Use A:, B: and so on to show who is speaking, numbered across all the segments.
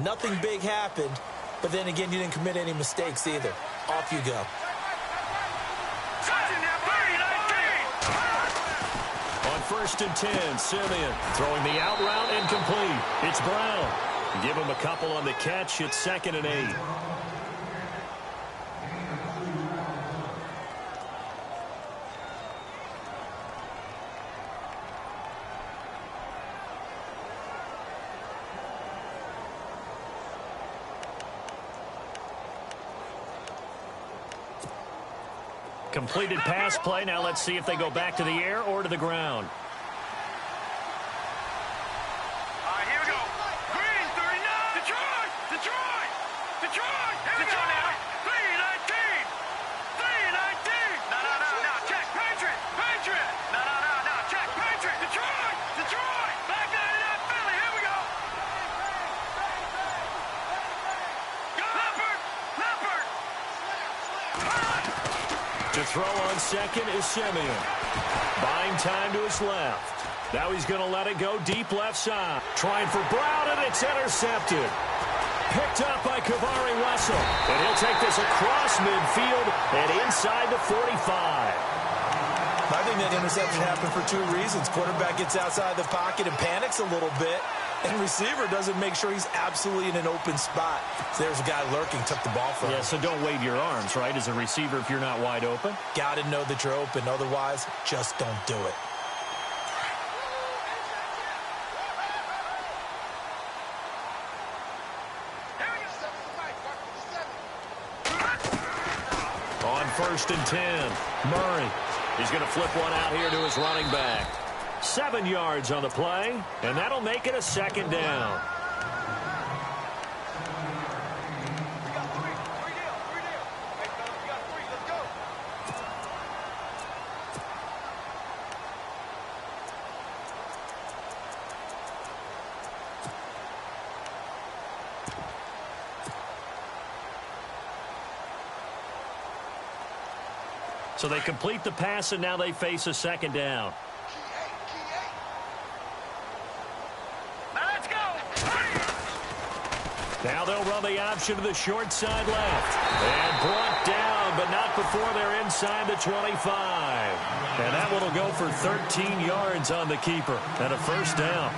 A: Nothing big happened, but then again, you didn't commit any mistakes either. Off you go.
B: On 1st and 10, Simeon throwing the out route incomplete. It's Brown. Give him a couple on the catch. It's 2nd and 8. Completed pass play. Now let's see if they go back to the air or to the ground.
C: All right, here we go. Green, 39. Detroit! Detroit! Detroit! Here we go now. 319! 319! No. Check. Patriot! Patriot! No. Check. Patriot! Detroit! Detroit! Back 99 Philly. Here we go. Leopard! Leopard!
B: To throw on 2nd is Simeon. Buying time to his left. Now he's going to let it go deep left side. Trying for Brown, and it's intercepted. Picked up by Kavari Russell. And he'll take this across midfield and inside the 45.
A: I think that interception happened for 2 reasons. Quarterback gets outside the pocket and panics a little bit, and receiver doesn't make sure he's absolutely in an open spot. So there's a guy lurking, took the ball from him.
B: Yeah, so don't wave your arms, right, as a receiver if you're not wide open.
A: Got to know that you're open. Otherwise, just don't do it.
B: On 1st and 10, Murray. He's going to flip one out here to his running back. 7 yards on the play, and that'll make it a 2nd down. So they complete the pass, and now they face a 2nd down.
C: Now let's go.
B: Now they'll run the option to the short side left. And brought down, but not before they're inside the 25. And that one will go for 13 yards on the keeper and a 1st down.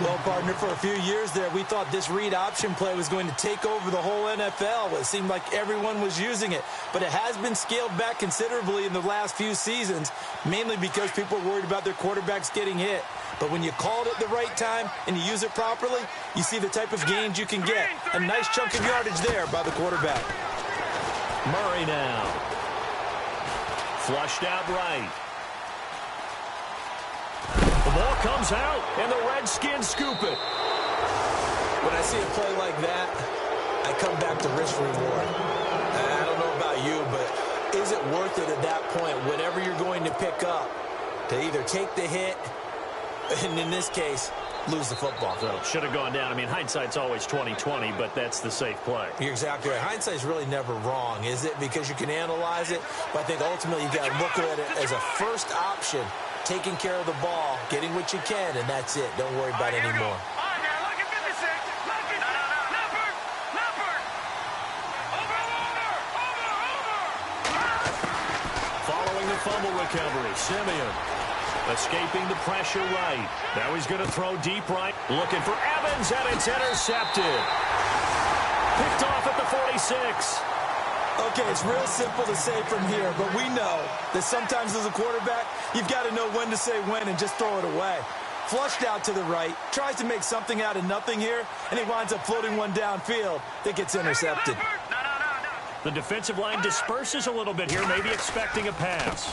A: Well, partner, for a few years there, we thought this read option play was going to take over the whole NFL. It seemed like everyone was using it. But it has been scaled back considerably in the last few seasons, mainly because people are worried about their quarterbacks getting hit. But when you call it at the right time and you use it properly, you see the type of gains you can get. A nice chunk of yardage there by the quarterback.
B: Murray now. Flushed out right. The ball comes out, and the Redskins scoop it.
A: When I see a play like that, I come back to risk reward. I don't know about you, but is it worth it at that point, whatever you're going to pick up, to either take the hit, and in this case, lose the football?
B: So it should have gone down. I mean, hindsight's always 20/20, but that's the safe play.
A: You're exactly right. Hindsight's really never wrong, is it? Because you can analyze it, but I think ultimately you got to look at it as a first option, taking care of the ball, getting what you can, and that's it. Don't worry about it anymore.
B: Following the fumble recovery, Simeon escaping the pressure right. Now he's going to throw deep right. Looking for Evans, and it's intercepted. Picked off at the 46.
A: Okay, it's real simple to say from here, but we know that sometimes as a quarterback, you've got to know when to say when and just throw it away. Flushed out to the right, tries to make something out of nothing here, and he winds up floating one downfield that gets intercepted.
B: The defensive line disperses a little bit here, maybe expecting a pass.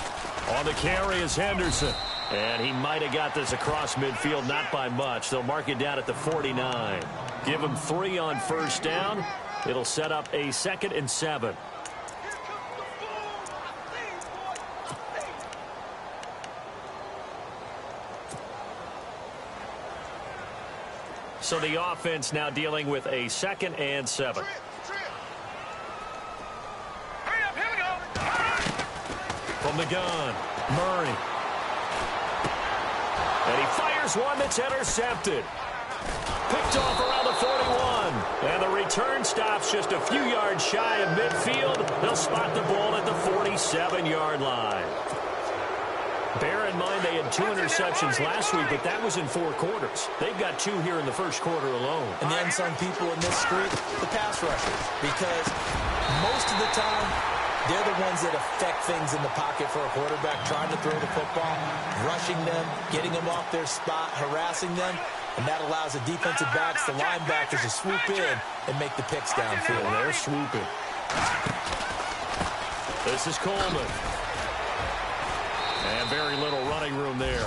B: On the carry is Henderson. And he might have got this across midfield, not by much. They'll mark it down at the 49. Give him 3 on 1st down. It'll set up a 2nd and 7. So the offense now dealing with a 2nd and 7. From the gun, Murray. And he fires one that's intercepted. Picked off around the 41. And the return stops just a few yards shy of midfield. They'll spot the ball at the 47-yard line. Bear in mind they had 2 interceptions last week, but that was in 4 quarters. They've got 2 here in the first quarter alone.
A: And the unsung people in this street, the pass rushers. Because most of the time, they're the ones that affect things in the pocket for a quarterback, trying to throw the football, rushing them, getting them off their spot, harassing them. And that allows the defensive backs, the linebackers, to swoop in and make the picks downfield.
B: And they're swooping. This is Coleman. And very little running room there.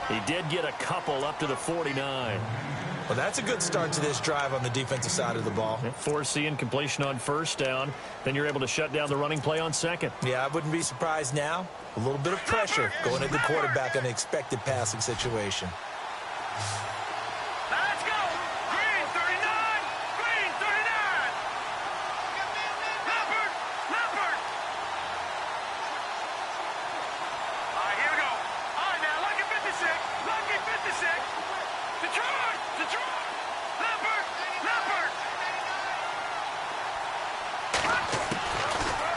B: He did get a couple up to the 49.
A: Well, that's a good start to this drive on the defensive side of the ball.
B: Forcing completion on first down. Then you're able to shut down the running play on second.
A: Yeah, I wouldn't be surprised now. A little bit of pressure going at the quarterback in an expected passing situation.
C: Let's go! Green 39! Green 39! Leopard! Leopard! All right, here we go. All right, now, lucky 56. Lucky 56. Detroit! Detroit! Leopard! Leopard!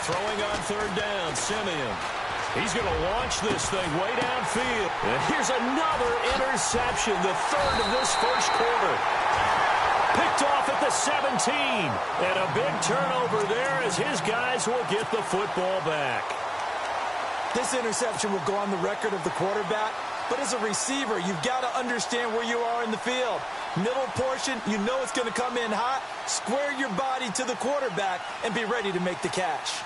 B: Throwing on third down, Simeon. He's going to launch this thing way downfield. And here's another interception, the third of this first quarter. Picked off at the 17. And a big turnover there as his guys will get the football back.
A: This interception will go on the record of the quarterback, but as a receiver, you've got to understand where you are in the field. Middle portion, you know it's going to come in hot. Square your body to the quarterback and be ready to make the catch.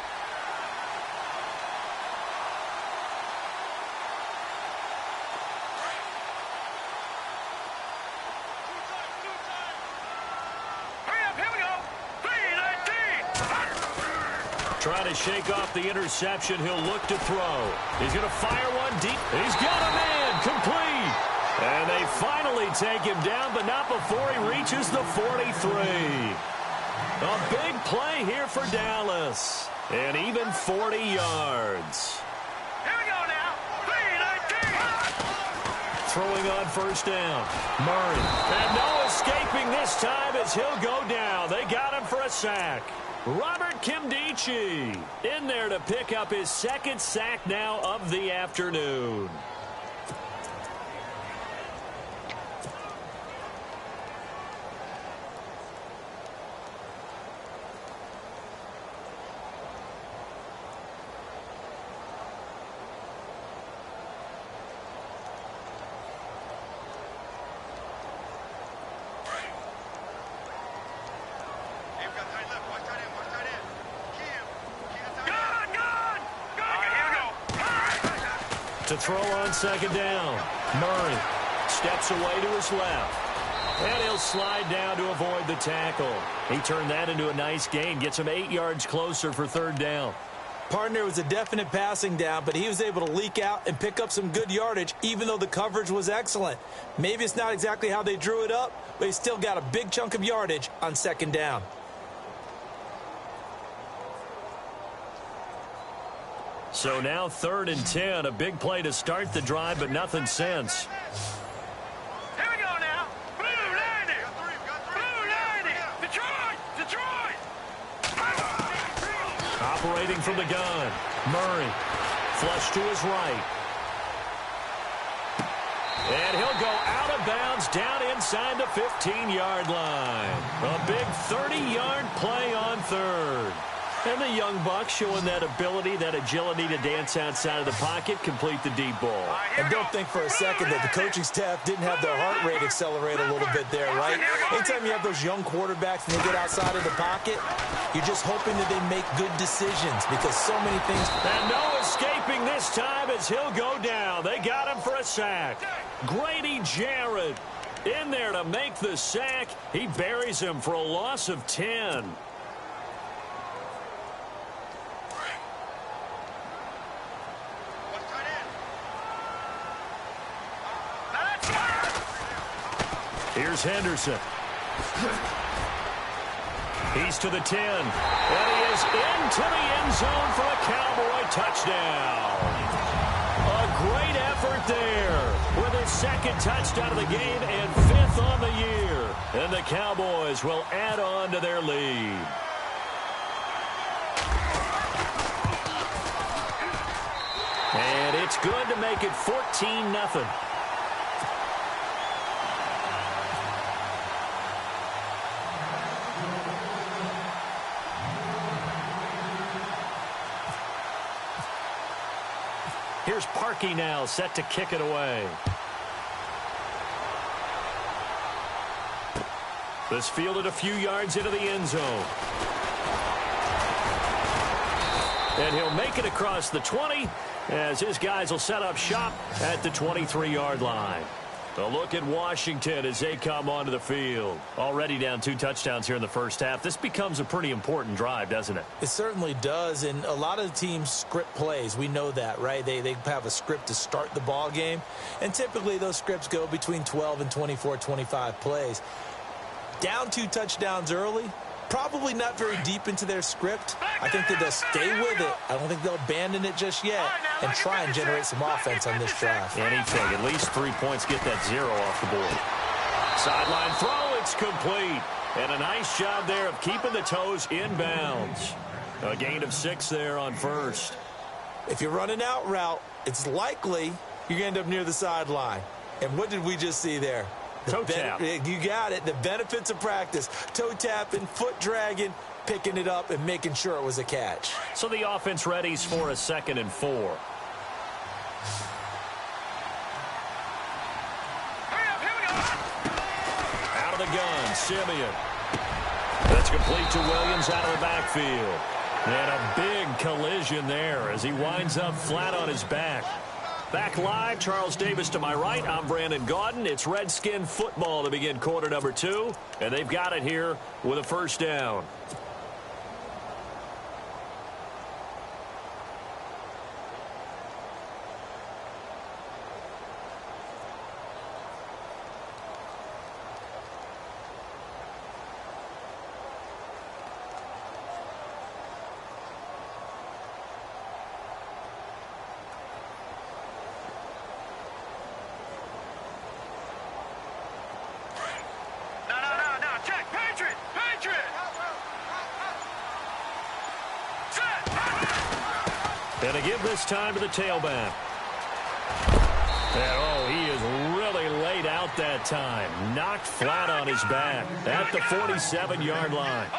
B: Trying to shake off the interception. He'll look to throw. He's going to fire one deep. He's got a man. Complete. And they finally take him down, but not before he reaches the 43. A big play here for Dallas. And even 40 yards.
C: Here we go now. 3-19.
B: Throwing on first down. Murray. And no escaping this time as he'll go down. They got him for a sack. Robert Kimdichie in there to pick up his second sack now of the afternoon. To throw on second down. Murray steps away to his left. And he'll slide down to avoid the tackle. He turned that into a nice gain. Gets him 8 yards closer for third down.
A: Partner was a definite passing down, but he was able to leak out and pick up some good yardage, even though the coverage was excellent. Maybe it's not exactly how they drew it up, but he still got a big chunk of yardage on second down.
B: So now 3rd and 10. A big play to start the drive, but nothing since.
C: Here we go now. Blue 90. Blue 90. Detroit. Detroit.
B: Operating from the gun. Murray. Flush to his right. And he'll go out of bounds down inside the 15-yard line. A big 30-yard play on third. And the young buck showing that ability, that agility to dance outside of the pocket, complete the deep ball.
A: And don't think for a second that the coaching staff didn't have their heart rate accelerate a little bit there, right? Anytime you have those young quarterbacks and they get outside of the pocket, you're just hoping that they make good decisions because so many things.
B: And no escaping this time as he'll go down. They got him for a sack. Grady Jarrett in there to make the sack. He buries him for a loss of 10. Here's Henderson. He's to the 10. And he is into the end zone for a Cowboy touchdown. A great effort there with his second touchdown of the game and 5th on the year. And the Cowboys will add on to their lead. And it's good to make it 14-0. Here's Parkey now, set to kick it away. This fielded a few yards into the end zone. And he'll make it across the 20 as his guys will set up shop at the 23-yard line. A look at Washington as they come onto the field. Already down 2 touchdowns here in the first half. This becomes a pretty important drive, doesn't it?
A: It certainly does, and a lot of the teams script plays. We know that, right? They have a script to start the ball game, and typically those scripts go between 12 and 24, 25 plays. Down 2 touchdowns early, probably not very deep into their script. I think that they'll stay with it. I don't think they'll abandon it just yet and try and generate some offense on this drive.
B: Anything, at least 3 points, get that 0 off the board. Sideline throw, it's complete. And a nice job there of keeping the toes in bounds. A gain of 6 there on first.
A: If you're running out route, it's likely you're going to end up near the sideline. And what did we just see there?
B: Toe tap.
A: You got it. The benefits of practice. Toe tapping, foot dragging, picking it up, and making sure it was a catch.
B: So the offense readies for a 2nd and 4. Out of the gun, Simeon. That's complete to Williams out of the backfield. And a big collision there as he winds up flat on his back. Back live, Charles Davis to my right. I'm Brandon Gaudin. It's Redskin football to begin quarter number 2. And they've got it here with a first down. And to give this time to the tailback. And, oh, he is really laid out that time. Knocked flat on his back at the 47-yard line.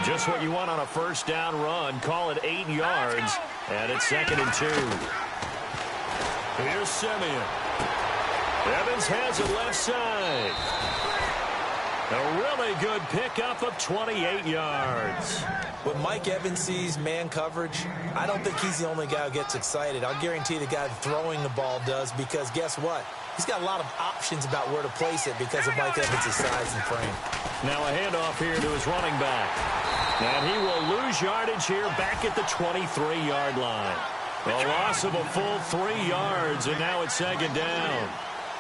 B: Just what you want on a first down run. Call it 8 yards. And it's 2nd and 2. Here's Simeon. Evans has it left side. A really good pickup of 28 yards.
A: When Mike Evans sees man coverage, I don't think he's the only guy who gets excited. I'll guarantee the guy throwing the ball does, because guess what? He's got a lot of options about where to place it because of Mike Evans' size and frame.
B: Now a handoff here to his running back. And he will lose yardage here back at the 23-yard line. A loss of a full 3 yards, and now it's 2nd down.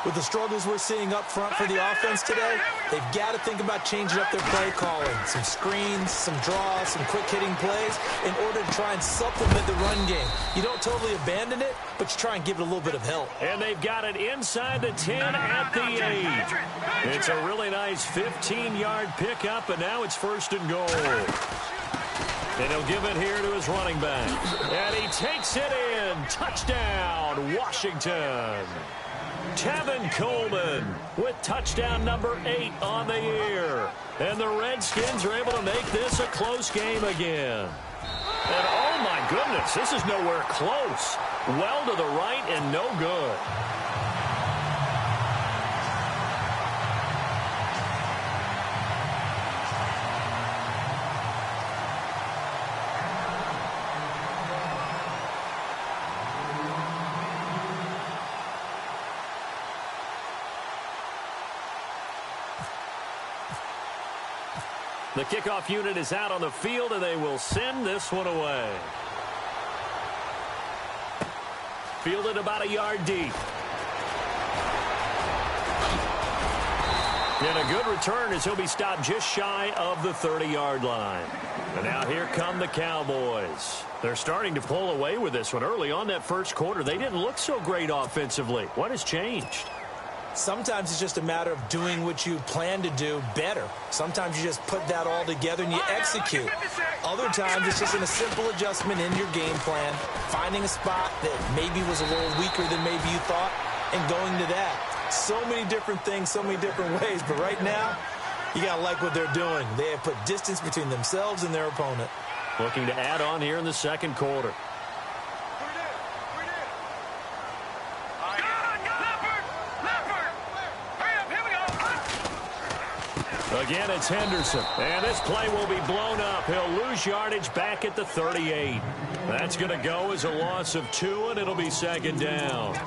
A: With the struggles we're seeing up front for the offense today, they've got to think about changing up their play calling. Some screens, some draws, some quick-hitting plays in order to try and supplement the run game. You don't totally abandon it, but you try and give it a little bit of help.
B: And they've got it inside the 10 at the 8. It's a really nice 15-yard pickup, and now it's 1st and goal. And he'll give it here to his running back. And he takes it in. Touchdown, Washington. Tevin Coleman with touchdown number 8 on the year. And the Redskins are able to make this a close game again. And oh my goodness, this is nowhere close. Well to the right and no good. The kickoff unit is out on the field, and they will send this one away. Fielded about a yard deep. And a good return as he'll be stopped just shy of the 30-yard line. And now here come the Cowboys. They're starting to pull away with this one. Early on that first quarter, they didn't look so great offensively. What has changed?
A: Sometimes it's just a matter of doing what you plan to do better. Sometimes you just put that all together and you execute. Other times it's just in a simple adjustment in your game plan, finding a spot that maybe was a little weaker than maybe you thought, and going to that. So many different things, so many different ways. But right now, you got to like what they're doing. They have put distance between themselves and their opponent.
B: Looking to add on here in the second quarter. Again, it's Henderson. And this play will be blown up. He'll lose yardage back at the 38. That's going to go as a loss of 2, and it'll be second down.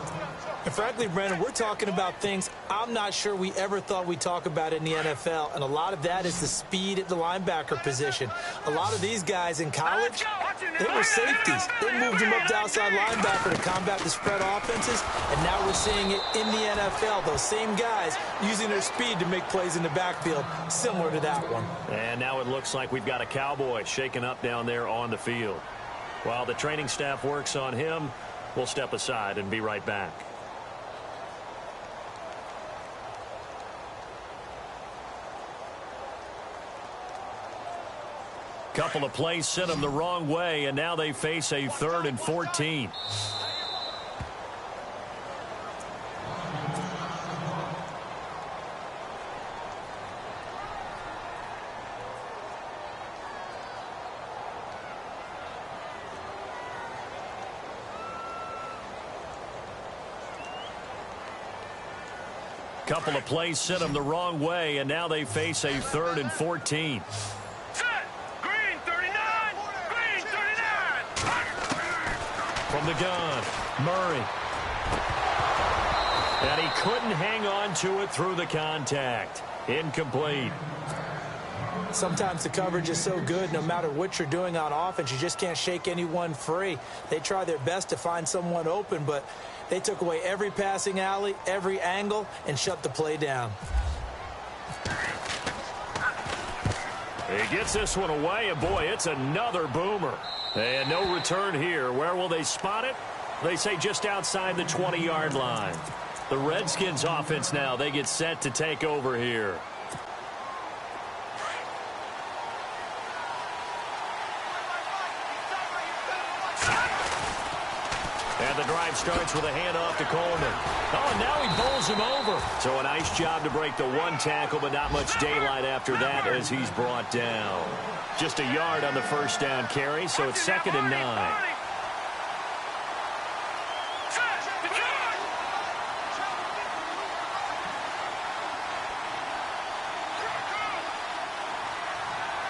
A: And frankly, Brandon, we're talking about things I'm not sure we ever thought we'd talk about in the NFL. And a lot of that is the speed at the linebacker position. A lot of these guys in college, they were safeties. They moved them up to outside linebacker to combat the spread offenses. And now we're seeing it in the NFL. Those same guys using their speed to make plays in the backfield, similar to that one.
B: And now it looks like we've got a Cowboy shaken up down there on the field. While the training staff works on him, we'll step aside and be right back. Couple of plays sent them the wrong way, and now they face a 3rd and 14. Couple of plays sent them the wrong way, and now they face a 3rd and 14. From the gun, Murray. And he couldn't hang on to it through the contact. Incomplete.
A: Sometimes the coverage is so good, no matter what you're doing on offense, you just can't shake anyone free. They try their best to find someone open, but they took away every passing alley, every angle, and shut the play down.
B: He gets this one away, and boy, it's another boomer. And no return here. Where will they spot it? They say just outside the 20-yard line. The Redskins offense now, they get set to take over here. And the drive starts with a handoff to Coleman. Oh, and now he bowls him over. So a nice job to break the one tackle, but not much daylight after that as he's brought down. Just a yard on the first down carry, so it's 2nd and 9.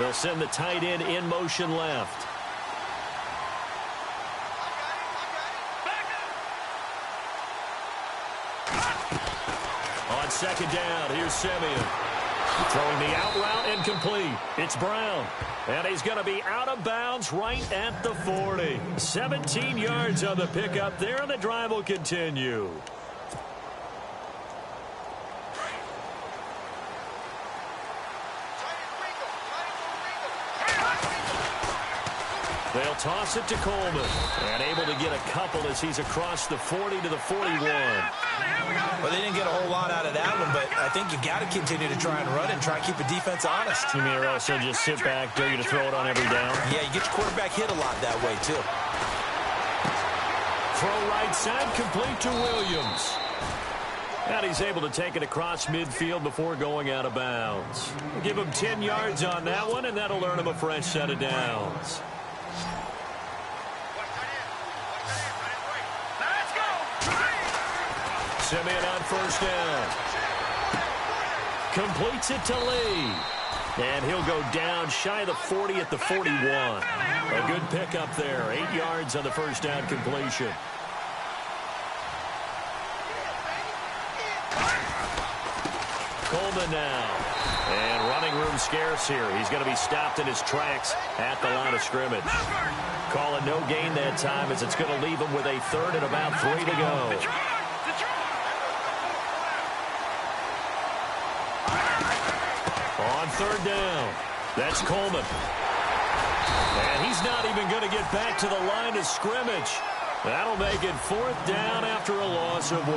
B: They'll send the tight end in motion left. On 2nd down, here's Simeon. Throwing the out route incomplete. It's Brown. And he's going to be out of bounds right at the 40. 17 yards on the pickup there, and the drive will continue. They'll toss it to Coleman. And able to get a couple as he's across the 40 to the 41.
A: Well, they didn't get a whole lot out of that one, but I think you got to continue to try and run and try and keep the defense honest.
B: You mean also just sit back, dare you to throw it on every down?
A: Yeah, you get your quarterback hit a lot that way, too.
B: Throw right side, complete to Williams. And he's able to take it across midfield before going out of bounds. Give him 10 yards on that one, and that'll earn him a fresh set of downs. Simeon on first down. Completes it to Lee. And he'll go down shy of the 40 at the 41. A good pickup there. 8 yards on the first down completion. Coleman now. And running room scarce here. He's going to be stopped in his tracks at the line of scrimmage. Calling no gain that time as it's going to leave him with a 3rd and about 3 to go. On 3rd down, that's Coleman. And he's not even going to get back to the line of scrimmage. That'll make it 4th down after a loss of 1.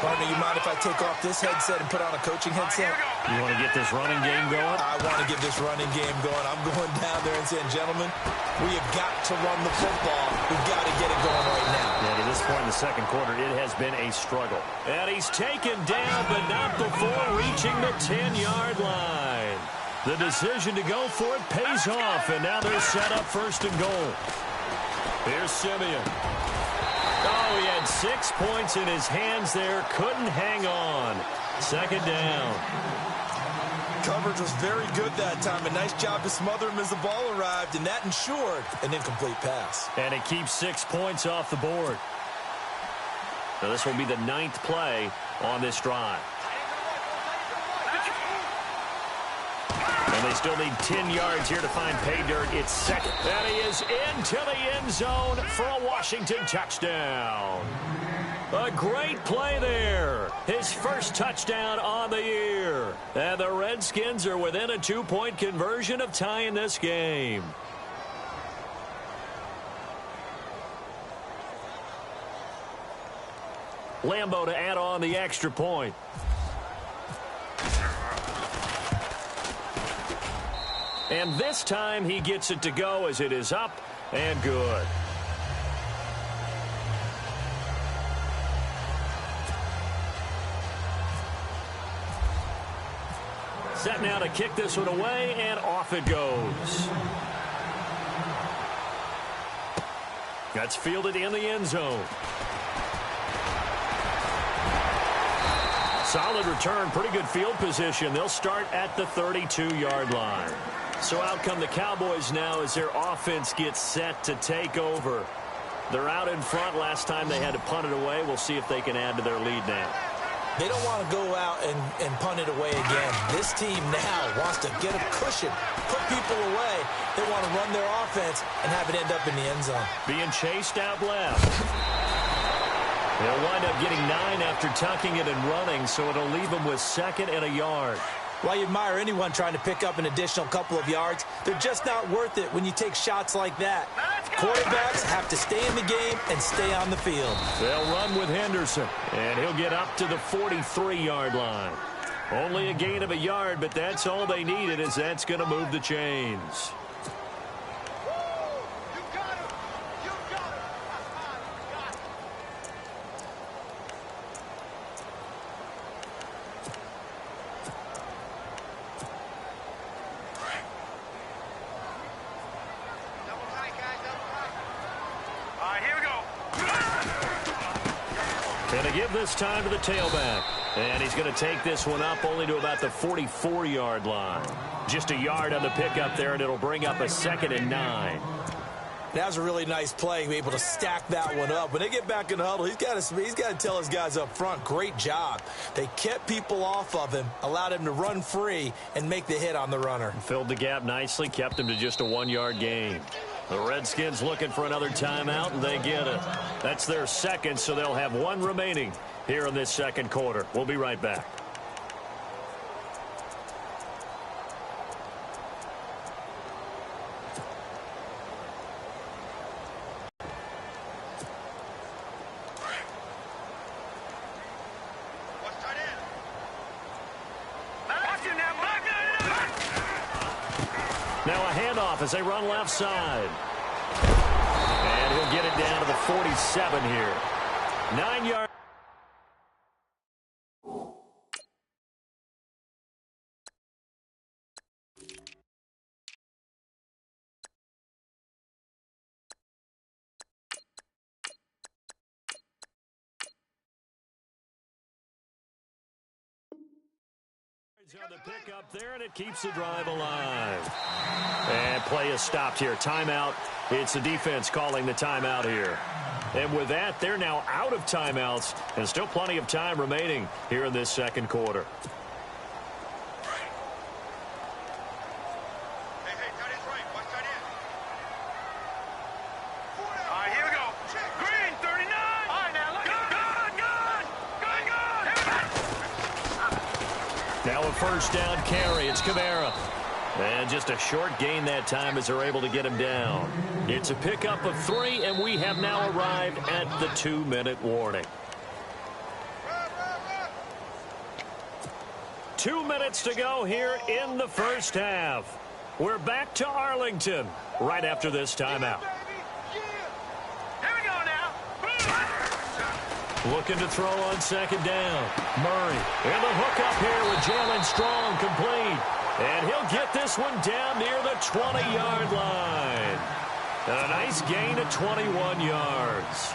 A: Partner, you mind if I take off this headset and put on a coaching headset?
B: You want to get this running game going?
A: I want to get this running game going. I'm going down there and saying, gentlemen, we have got to run the football. We've got to get it going right now.
B: Yeah, to this point in the second quarter, it has been a struggle. And he's taken down, but not before reaching the 10-yard line. The decision to go for it pays off, and now they're set up 1st and goal. Here's Simeon. Oh, he had 6 points in his hands there. Couldn't hang on. 2nd down.
A: Coverage was very good that time. A nice job to smother him as the ball arrived, and that ensured an incomplete pass.
B: And it keeps 6 points off the board. Now this will be the 9th play on this drive. And they still need 10 yards here to find pay dirt. It's 2nd. And he is into the end zone for a Washington touchdown. A great play there. His first touchdown on the year. And the Redskins are within a 2-point conversion of tying this game. Lambeau to add on the extra point. And this time he gets it to go as it is up and good. Set now to kick this one away, and off it goes. That's fielded in the end zone. Solid return, pretty good field position. They'll start at the 32-yard line. So out come the Cowboys now as their offense gets set to take over. They're out in front. Last time they had to punt it away. We'll see if they can add to their lead now.
A: They don't want to go out and punt it away again. This team now wants to get a cushion, put people away. They want to run their offense and have it end up in the end zone.
B: Being chased out left. They'll wind up getting 9 after tucking it and running, so it'll leave them with 2nd and a yard.
A: While you admire anyone trying to pick up an additional couple of yards, they're just not worth it when you take shots like that. Quarterbacks have to stay in the game and stay on the field.
B: They'll run with Henderson, and he'll get up to the 43-yard line. Only a gain of a yard, but that's all they needed, as that's going to move the chains. And to give this time to the tailback. And he's going to take this one up only to about the 44-yard line. Just a yard on the pickup there, and it'll bring up a 2nd and 9.
A: That was a really nice play, able to stack that one up. When they get back in the huddle, he's got to tell his guys up front, great job. They kept people off of him, allowed him to run free, and make the hit on the runner.
B: Filled the gap nicely, kept him to just a 1-yard gain. The Redskins looking for another timeout, and they get it. That's their 2nd, so they'll have 1 remaining here in this 2nd quarter. We'll be right back. Now a handoff as they run left side. And he'll get it down to the 47 here. 9 yards. On the pickup there, and it keeps the drive alive. And play is stopped here. Timeout. It's the defense calling the timeout here. And with that, they're now out of timeouts, and still plenty of time remaining here in this 2nd quarter. Now a 1st down carry. It's Kamara. And just a short gain that time as they're able to get him down. It's a pickup of 3, and we have now arrived at the 2-minute warning. 2 minutes to go here in the first half. We're back to Arlington right after this timeout.
C: Here we go now.
B: Looking to throw on second down. Murray. And the hook up here with Jalen Strong complete. And he'll get this one down near the 20-yard line. A nice gain of 21 yards.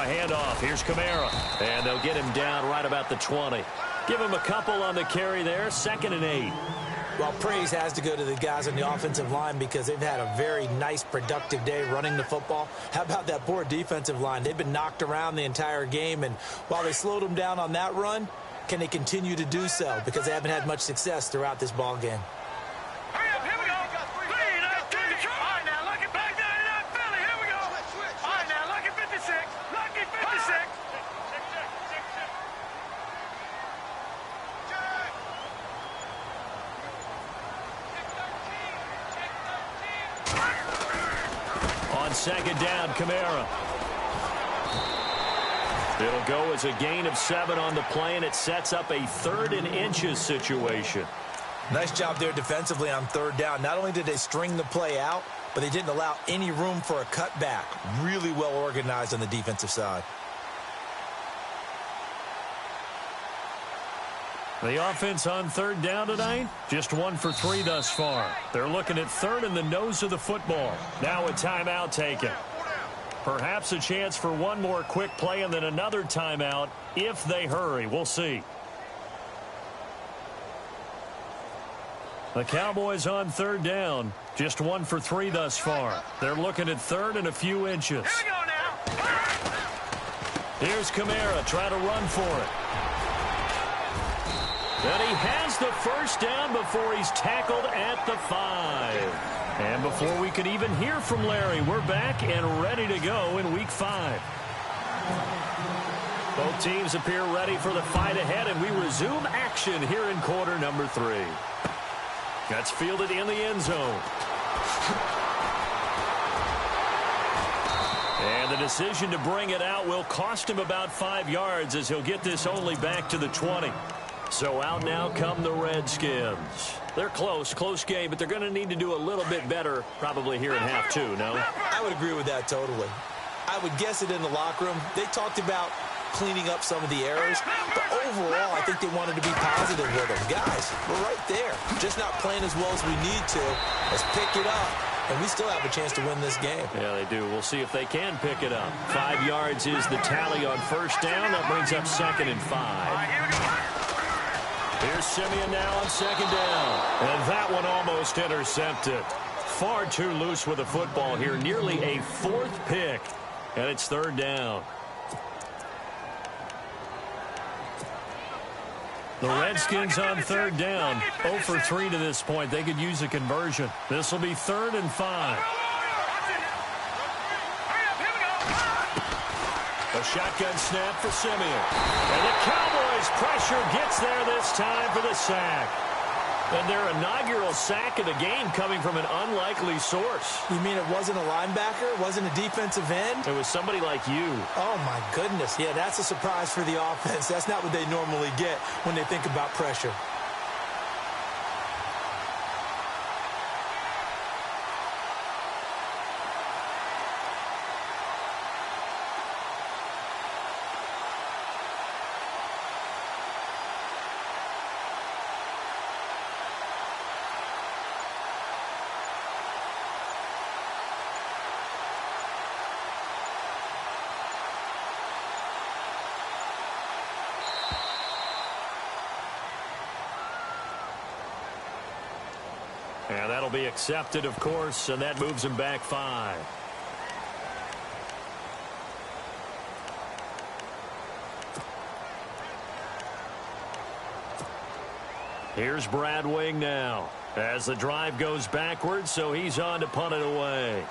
B: Handoff. Here's Kamara. And they'll get him down right about the 20. Give him a couple on the carry there. 2nd and 8.
A: Well, praise has to go to the guys on the offensive line because they've had a very nice, productive day running the football. How about that poor defensive line? They've been knocked around the entire game, and while they slowed them down on that run, can they continue to do so? Because they haven't had much success throughout this ball game.
B: Second down, Kamara. It'll go as a gain of 7 on the play, and it sets up a 3rd and inches situation.
A: Nice job there defensively on 3rd down. Not only did they string the play out, but they didn't allow any room for a cutback. Really well organized on the defensive side.
B: The offense on 3rd down tonight, just 1 for 3 thus far. They're looking at 3rd in the nose of the football. Now a timeout taken. Perhaps a chance for one more quick play and then another timeout if they hurry. We'll see. The Cowboys on 3rd down, just 1 for 3 thus far. They're looking at 3rd and a few inches.
C: Here we go now.
B: Here's Kamara, try to run for it. And he has the first down before he's tackled at the 5. And before we could even hear from Larry, we're back and ready to go in Week 5. Both teams appear ready for the fight ahead, and we resume action here in quarter number 3. That's fielded in the end zone. And the decision to bring it out will cost him about 5 yards as he'll get this only back to the 20. So out now come the Redskins. They're close game, but they're going to need to do a little bit better probably here in half 2, no?
A: I would agree with that totally. I would guess it in the locker room. They talked about cleaning up some of the errors, but overall, I think they wanted to be positive with them. Guys, we're right there. Just not playing as well as we need to. Let's pick it up, and we still have a chance to win this game.
B: Yeah, they do. We'll see if they can pick it up. 5 yards is the tally on first down. That brings up 2nd and 5. Here's Simeon now on 2nd down. And that one almost intercepted. Far too loose with the football here. Nearly a 4th pick. And it's 3rd down. The Redskins on 3rd down. 0 for 3 to this point. They could use a conversion. This will be 3rd and 5. A shotgun snap for Simeon. And the Cowboys pressure gets there this time for the sack. And their inaugural sack of the game coming from an unlikely source.
A: You mean it wasn't a linebacker? It wasn't a defensive end?
B: It was somebody like you.
A: Oh, my goodness. Yeah, that's a surprise for the offense. That's not what they normally get when they think about pressure.
B: And that'll be accepted, of course, and that moves him back 5. Here's Brad Wing now as the drive goes backwards, so he's on to punt it away.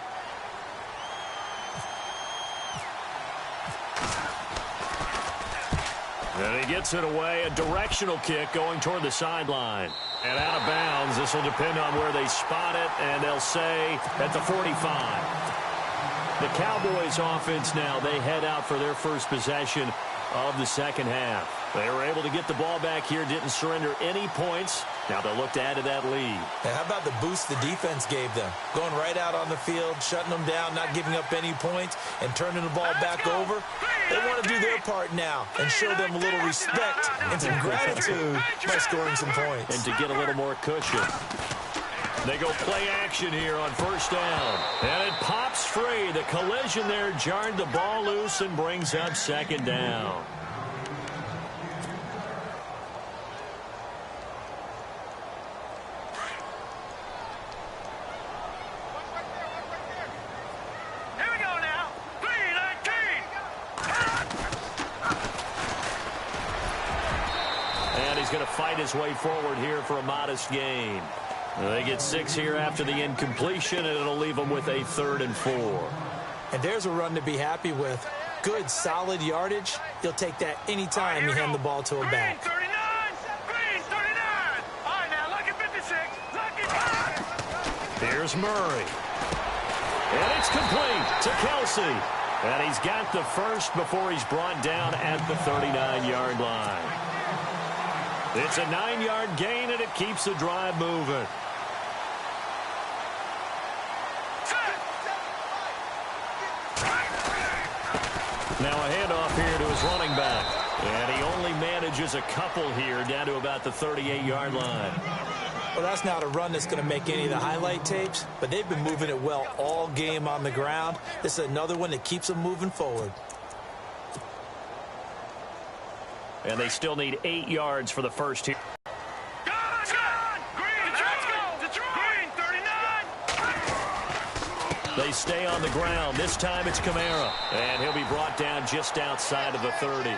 B: And he gets it away, a directional kick going toward the sideline. And out of bounds, this will depend on where they spot it, and they'll say at the 45. The Cowboys offense now, they head out for their first possession of the second half. They were able to get the ball back here, didn't surrender any points. Now they'll look to add to that lead.
A: And how about the boost the defense gave them? Going right out on the field, shutting them down, not giving up any points, and turning the ball back over. They want to do their part now and show them a little respect and some gratitude by scoring some points.
B: And to get a little more cushion. They go play action here on first down. And it pops free. The collision there jarred the ball loose and brings up second down.
C: Here we go now. 3-19.
B: And he's going to fight his way forward here for a modest gain. They get 6 here after the incompletion, and it'll leave them with a 3rd and 4.
A: And there's a run to be happy with. Good, solid yardage. He'll take that anytime you hand the ball to him back.
C: Green 39. Green 39. All right, now, lucky 56. Lucky 5.
B: Here's Murray. And it's complete to Kelsey. And he's got the first before he's brought down at the 39-yard line. It's a 9-yard gain, and it keeps the drive moving. Now a handoff here to his running back. And he only manages a couple here down to about the 38-yard line.
A: Well, that's not a run that's going to make any of the highlight tapes, but they've been moving it well all game on the ground. This is another one that keeps them moving forward.
B: And they still need 8 yards for the first here. They stay on the ground. This time it's Kamara. And he'll be brought down just outside of the 30.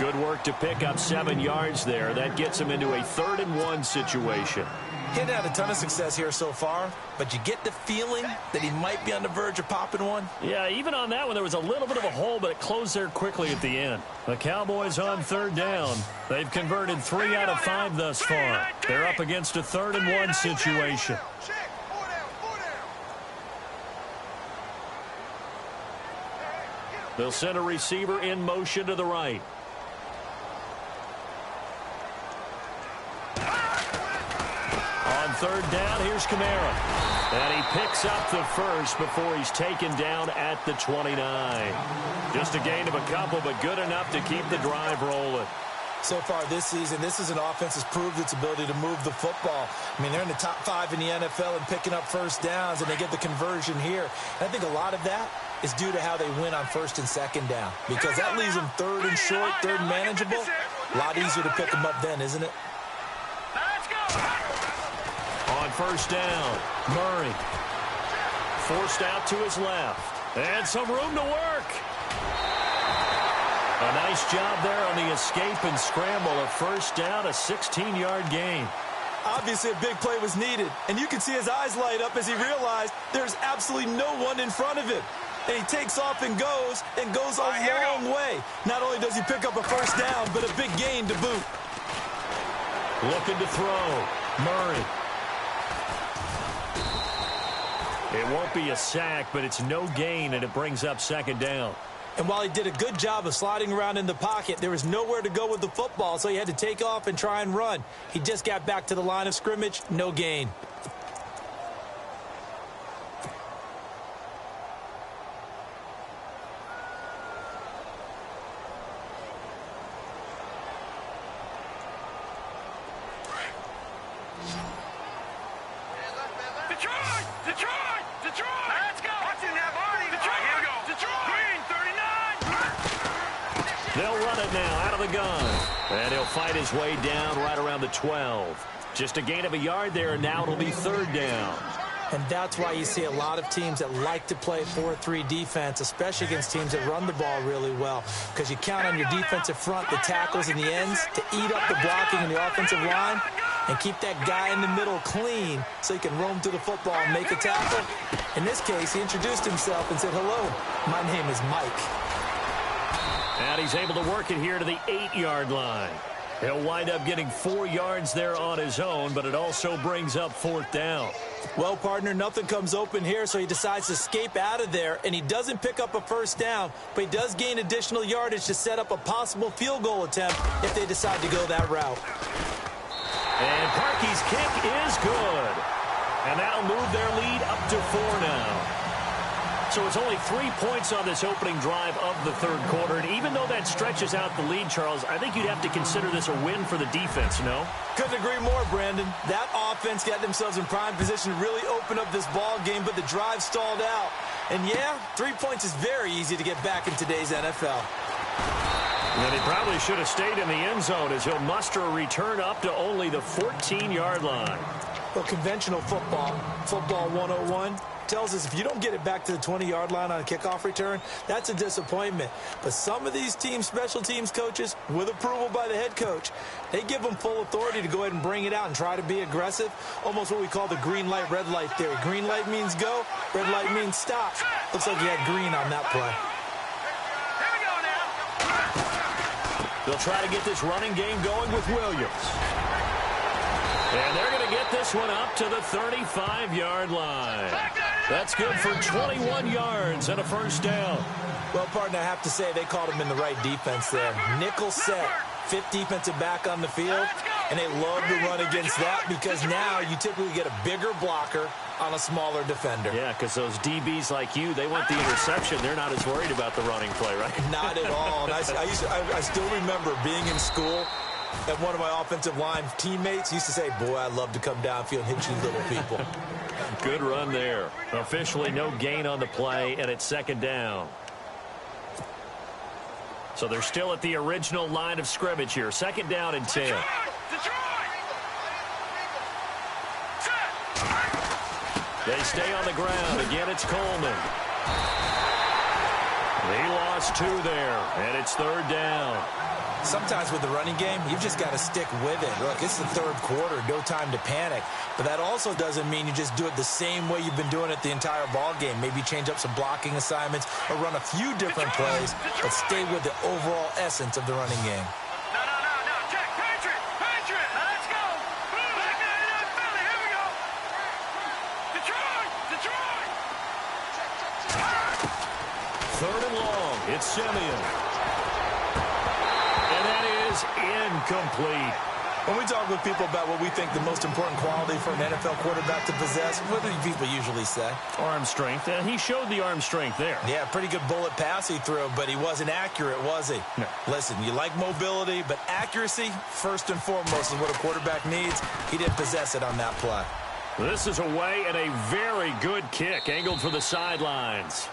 B: Good work to pick up 7 yards there. That gets him into a 3rd and 1 situation.
A: He hadn't had a ton of success here so far, but you get the feeling that he might be on the verge of popping one.
B: Yeah, even on that one, there was a little bit of a hole, but it closed there quickly at the end. The Cowboys on 3rd down. They've converted 3 out of 5 thus far. They're up against a 3rd and 1 situation. They'll send a receiver in motion to the right. On 3rd down, here's Kamara. And he picks up the first before he's taken down at the 29. Just a gain of a couple, but good enough to keep the drive rolling.
A: So far this season, this is an offense that's proved its ability to move the football. I mean, they're in the top 5 in the NFL and picking up first downs, and they get the conversion here. And I think a lot of that is due to how they win on 1st and 2nd down, because that leaves them 3rd and short, 3rd and manageable. A lot easier to pick them up then, isn't it?
B: On 1st down, Murray forced out to his left, and some room to work. A nice job there on the escape and scramble. A 1st down, a 16-yard gain.
A: Obviously, a big play was needed, and you can see his eyes light up as he realized there's absolutely no one in front of him. And he takes off and goes a long way. Not only does he pick up a 1st down, but a big gain to boot.
B: Looking to throw. Murray. It won't be a sack, but it's no gain, and it brings up 2nd down.
A: And while he did a good job of sliding around in the pocket, there was nowhere to go with the football, so he had to take off and try and run. He just got back to the line of scrimmage, no gain.
B: They'll run it now out of the gun. And he'll fight his way down right around the 12. Just a gain of a yard there, and now it'll be 3rd down.
A: And that's why you see a lot of teams that like to play 4-3 defense, especially against teams that run the ball really well, because you count on your defensive front, the tackles and the ends, to eat up the blocking in the offensive line and keep that guy in the middle clean so he can roam through the football and make a tackle. In this case, he introduced himself and said, "Hello, my name is Mike."
B: And he's able to work it here to the 8-yard line. He'll wind up getting 4 yards there on his own, but it also brings up 4th down.
A: Well, partner, nothing comes open here, so he decides to escape out of there, and he doesn't pick up a 1st down, but he does gain additional yardage to set up a possible field goal attempt if they decide to go that route.
B: And Parkey's kick is good. And that'll move their lead up to 4 now. So it's only 3 points on this opening drive of the 3rd quarter. And even though that stretches out the lead, Charles, I think you'd have to consider this a win for the defense, no?
A: Couldn't agree more, Brandon. That offense got themselves in prime position to really open up this ball game, but the drive stalled out. And yeah, 3 points is very easy to get back in today's NFL.
B: And he probably should have stayed in the end zone as he'll muster a return up to only the 14-yard line.
A: Well, conventional football 101, tells us if you don't get it back to the 20-yard line on a kickoff return, that's a disappointment. But some of these teams, special teams coaches, with approval by the head coach, they give them full authority to go ahead and bring it out and try to be aggressive, almost what we call the green light, red light theory. Green light means go, red light means stop. Looks like you had green on that play.
B: They'll try to get this running game going with Williams. And they're going to get this one up to the 35-yard line. That's good for 21 yards and a 1st down.
A: Well, partner, I have to say they called him in the right defense there. Nickel set, 5th defensive back on the field, and they love to run against that because now you typically get a bigger blocker on a smaller defender.
B: Yeah, because those DBs like you, they want the interception. They're not as worried about the running play, right?
A: Not at all. And I still remember being in school, and one of my offensive line teammates used to say, "Boy, I love to come downfield and hit you little people."
B: Good run there. Officially no gain on the play, and it's 2nd down. So they're still at the original line of scrimmage here. 2nd down and 10. They stay on the ground. Again, it's Coleman. He lost 2 there, and it's 3rd down.
A: Sometimes with the running game, you've just got to stick with it. Look, it's the 3rd quarter, no time to panic. But that also doesn't mean you just do it the same way you've been doing it the entire ball game. Maybe change up some blocking assignments or run a few different plays, but stay with the overall essence of the running game.
C: No. Check. Patriot. Let's go. Back in Philly. Here we go. Detroit.
B: 3rd and long. It's Simeon. And that is incomplete.
A: When we talk with people about what we think the most important quality for an NFL quarterback to possess, what do people usually say?
B: Arm strength. And he showed the arm strength there.
A: Yeah, pretty good bullet pass he threw, but he wasn't accurate, was he?
B: No.
A: Listen, you like mobility, but accuracy, first and foremost, is what a quarterback needs. He didn't possess it on that play.
B: This is away and a very good kick angled for the sidelines.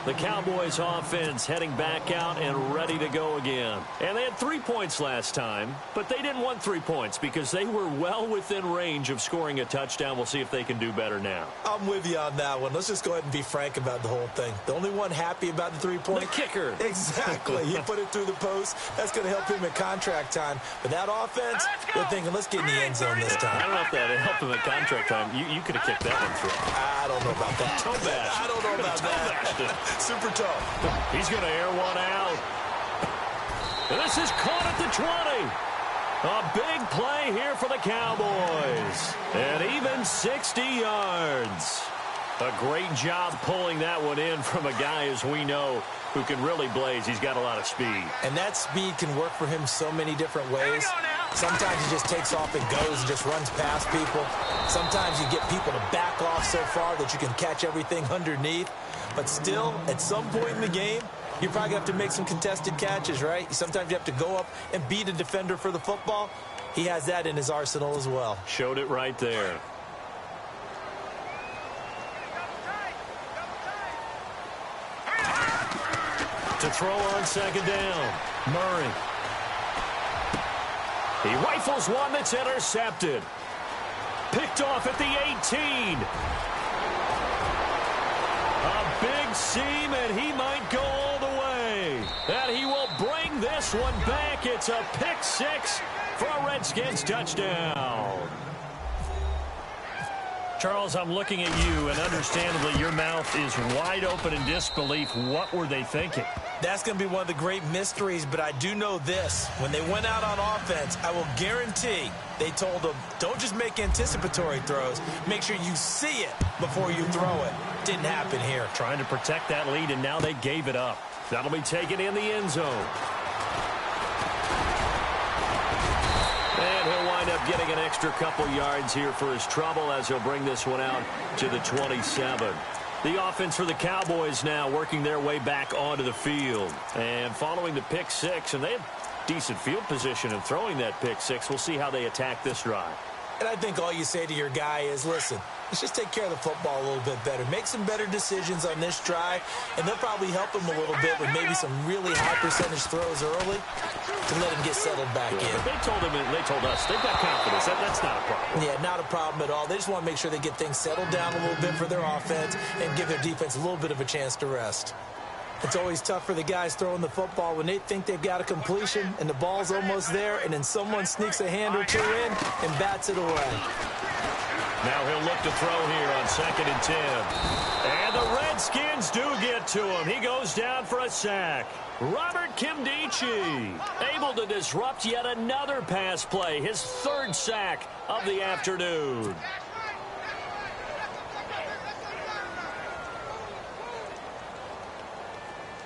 B: The Cowboys offense heading back out and ready to go again. And they had 3 points last time, but they didn't want 3 points because they were well within range of scoring a touchdown. We'll see if they can do better now.
A: I'm with you on that one. Let's just go ahead and be frank about the whole thing. The only one happy about the 3-point?
B: The kicker.
A: Exactly. He put it through the post. That's going to help him at contract time. But that offense, they're thinking, let's get in the end zone this time.
B: I don't know if that helped him at contract time. You could have kicked that one through.
A: I don't know about that.
B: Toe bash.
A: I don't know about that. Super tough.
B: He's going to air one out. And this is caught at the 20. A big play here for the Cowboys. And even 60 yards. A great job pulling that one in from a guy, as we know, who can really blaze. He's got a lot of speed.
A: And that speed can work for him so many different ways. Sometimes he just takes off and goes and just runs past people. Sometimes you get people to back off so far that you can catch everything underneath. But still, at some point in the game, you're probably going to have to make some contested catches, right? Sometimes you have to go up and beat a defender for the football. He has that in his arsenal as well.
B: Showed it right there. To throw on second down, Murray. He rifles one that's intercepted. Picked off at the 18. A big seam, and he might go all the way. And he will bring this one back. It's a pick six for a Redskins touchdown. Charles, I'm looking at you, and understandably your mouth is wide open in disbelief. What were they thinking?
A: That's going to be one of the great mysteries, but I do know this. When they went out on offense, I will guarantee they told them, don't just make anticipatory throws. Make sure you see it before you throw it. Didn't happen here.
B: Trying to protect that lead, and now they gave it up. That'll be taken in the end zone. And he'll wind up getting an extra couple yards here for his trouble as he'll bring this one out to the 27. The offense for the Cowboys now working their way back onto the field. And following the pick six, and they have decent field position in throwing that pick six. We'll see how they attack this drive.
A: And I think all you say to your guy is, listen, let's just take care of the football a little bit better. Make some better decisions on this drive, and they'll probably help him a little bit with maybe some really high percentage throws early to let him get settled back in.
B: But they told us they've got confidence. That's not a problem.
A: Yeah, not a problem at all. They just want to make sure they get things settled down a little bit for their offense and give their defense a little bit of a chance to rest. It's always tough for the guys throwing the football when they think they've got a completion and the ball's almost there, and then someone sneaks a hand or two in and bats it away.
B: Now he'll look to throw here on 2nd and 10. And the Redskins do get to him. He goes down for a sack. Robert Kimdichie able to disrupt yet another pass play. His 3rd sack of the afternoon.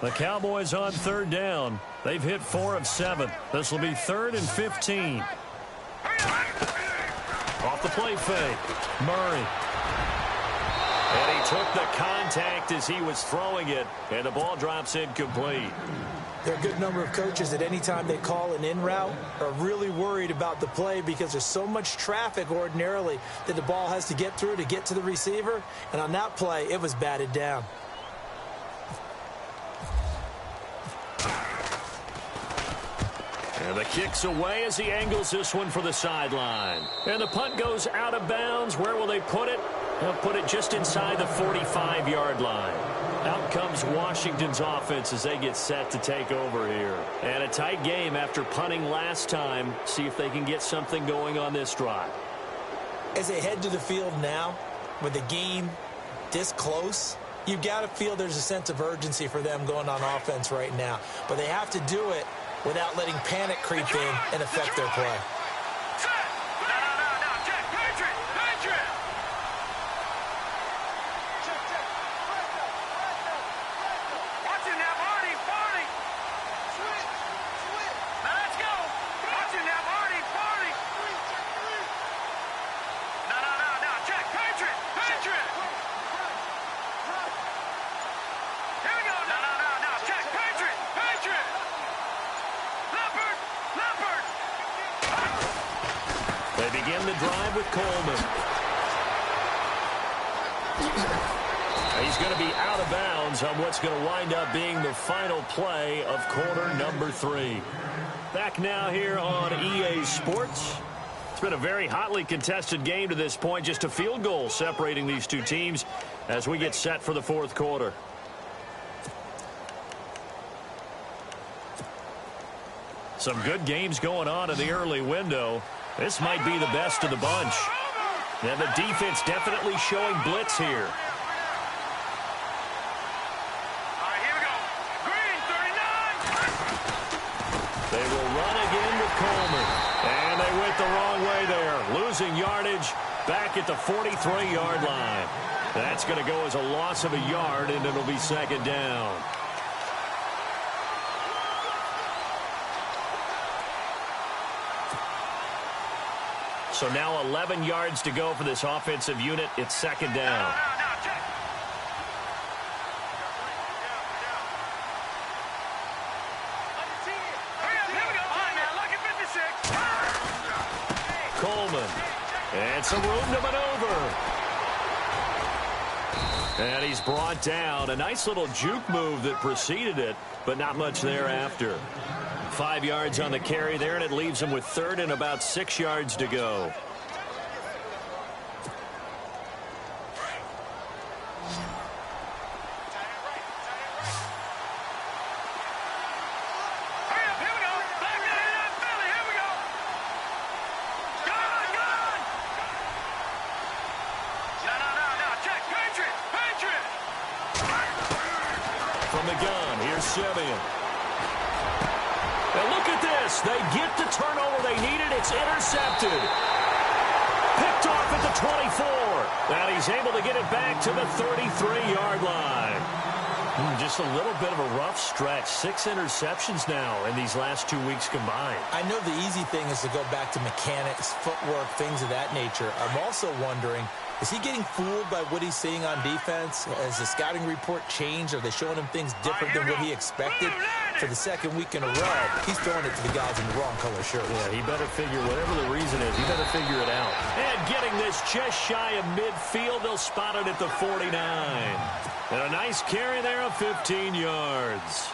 B: The Cowboys on 3rd down. They've hit 4 of 7. This will be 3rd and 15. Off the play fake. Murray. And he took the contact as he was throwing it, and the ball drops incomplete.
A: There are a good number of coaches that any time they call an in route are really worried about the play because there's so much traffic ordinarily that the ball has to get through to get to the receiver. And on that play, it was batted down.
B: And the kick's away as he angles this one for the sideline. And the punt goes out of bounds. Where will they put it? They'll put it just inside the 45-yard line. Out comes Washington's offense as they get set to take over here. And a tight game after punting last time. See if they can get something going on this drive.
A: As they head to the field now, with the game this close, you've got to feel there's a sense of urgency for them going on offense right now. But they have to do it without letting panic creep in and affect their play.
B: The drive with Coleman. He's going to be out of bounds on what's going to wind up being the final play of quarter number 3. Back now here on EA Sports. It's been a very hotly contested game to this point. Just a field goal separating these two teams as we get set for the 4th quarter. Some good games going on in the early window. This might be the best of the bunch. And the defense definitely showing blitz here.
C: All right, here we go. Green, 39.
B: They will run again with Coleman. And they went the wrong way there. Losing yardage back at the 43-yard line. That's going to go as a loss of a yard, and it'll be 2nd down. So now 11 yards to go for this offensive unit. It's 2nd down. Coleman. And some room to maneuver. And he's brought down. A nice little juke move that preceded it, but not much thereafter. 5 yards on the carry there, and it leaves him with third and about 6 yards to go. From the gun, here's Simeon. And look at this. They get the turnover they needed. It's intercepted. Picked off at the 24. And he's able to get it back to the 33-yard line. Just a little bit of a rough stretch. 6 interceptions now in these last 2 weeks combined.
A: I know the easy thing is to go back to mechanics, footwork, things of that nature. I'm also wondering, is he getting fooled by what he's seeing on defense? Has the scouting report changed? Are they showing him things different than what he expected? For the second week in a row, he's throwing it to the guys in the wrong color shirts.
B: Yeah, he better figure, whatever the reason is, he better figure it out. And getting this just shy of midfield, they'll spot it at the 49. And a nice carry there of 15 yards.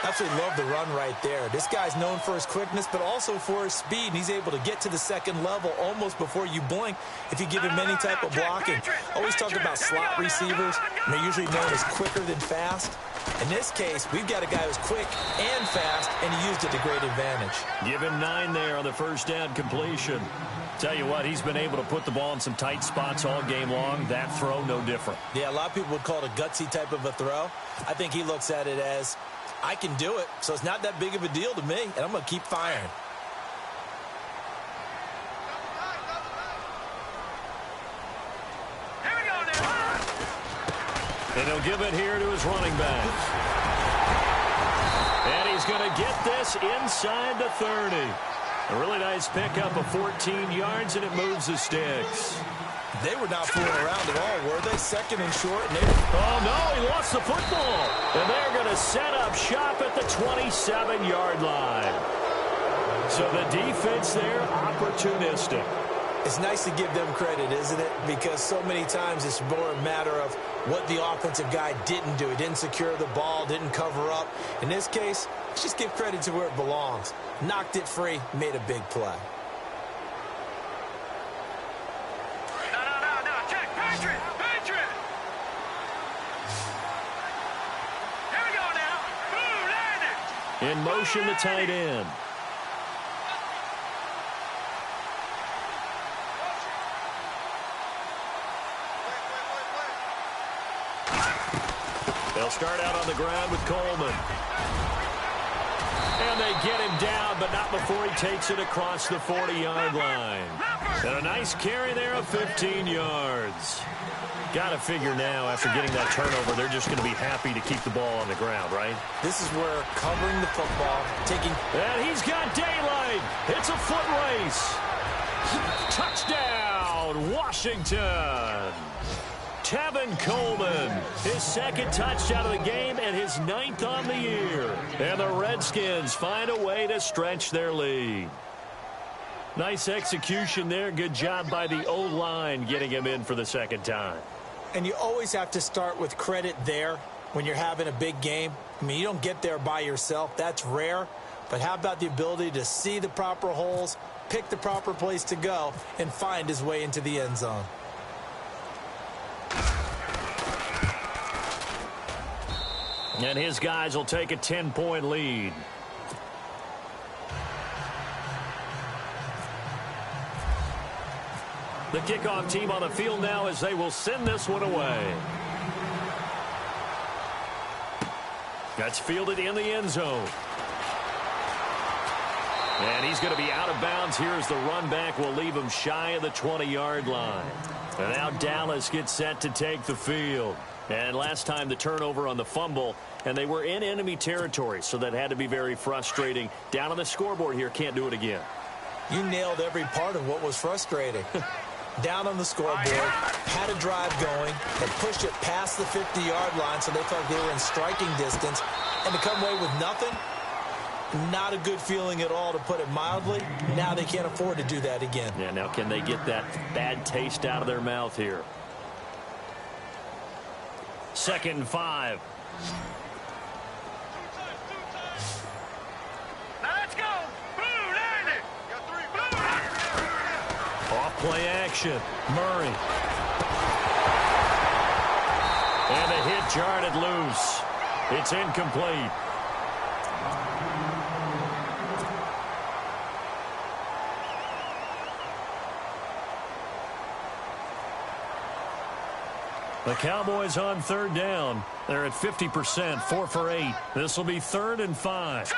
A: Absolutely love the run right there. This guy's known for his quickness, but also for his speed. And he's able to get to the second level almost before you blink if you give him any type of blocking. Always talk about slot receivers, and they're usually known as quicker than fast. In this case, we've got a guy who's quick and fast, and he used it to great advantage.
B: Give him 9 there on the first down completion. Tell you what, he's been able to put the ball in some tight spots all game long. That throw, no different.
A: Yeah, a lot of people would call it a gutsy type of a throw. I think he looks at it as, I can do it, so it's not that big of a deal to me, and I'm going to keep firing.
C: Here we go now.
B: And he'll give it here to his running back. And he's going to get this inside the 30. A really nice pickup of 14 yards, and it moves the sticks.
A: They were not fooling around at all, were they? Second and short. And
B: oh, no, he lost the football. And they're going to set up shop at the 27-yard line. So the defense there, opportunistic.
A: It's nice to give them credit, isn't it? Because so many times it's more a matter of what the offensive guy didn't do. He didn't secure the ball, didn't cover up. In this case, let's just give credit to where it belongs. Knocked it free, made a big play.
C: No, check, Patriot. Here we go now. Boom, landed.
B: In motion, the tight end. They'll start out on the ground with Coleman. And they get him down, but not before he takes it across the 40-yard line. And a nice carry there of 15 yards. Got to figure now, after getting that turnover, they're just going to be happy to keep the ball on the ground, right?
A: This is where covering the football, taking...
B: And he's got daylight. It's a foot race. Touchdown, Washington. Tevin Coleman, his second touchdown of the game and his 9th on the year. And the Redskins find a way to stretch their lead. Nice execution there. Good job by the O-line getting him in for the second time.
A: And you always have to start with credit there when you're having a big game. I mean, you don't get there by yourself. That's rare. But how about the ability to see the proper holes, pick the proper place to go, and find his way into the end zone?
B: And his guys will take a 10-point lead. The kickoff team on the field now as they will send this one away. That's fielded in the end zone. And he's going to be out of bounds here as the run back will leave him shy of the 20-yard line. And now Dallas gets set to take the field. And last time the turnover on the fumble, and they were in enemy territory, so that had to be very frustrating. Down on the scoreboard here, can't do it again.
A: You nailed every part of what was frustrating. Down on the scoreboard, had a drive going, and pushed it past the 50-yard line, so they felt they were in striking distance. And to come away with nothing, not a good feeling at all, to put it mildly. Now they can't afford to do that again.
B: Yeah, now can they get that bad taste out of their mouth here? 2nd and 5. Play action. Murray. And the hit jarred it loose. It's incomplete. The Cowboys on third down. They're at 50%, 4 for 8. This will be 3rd and 5.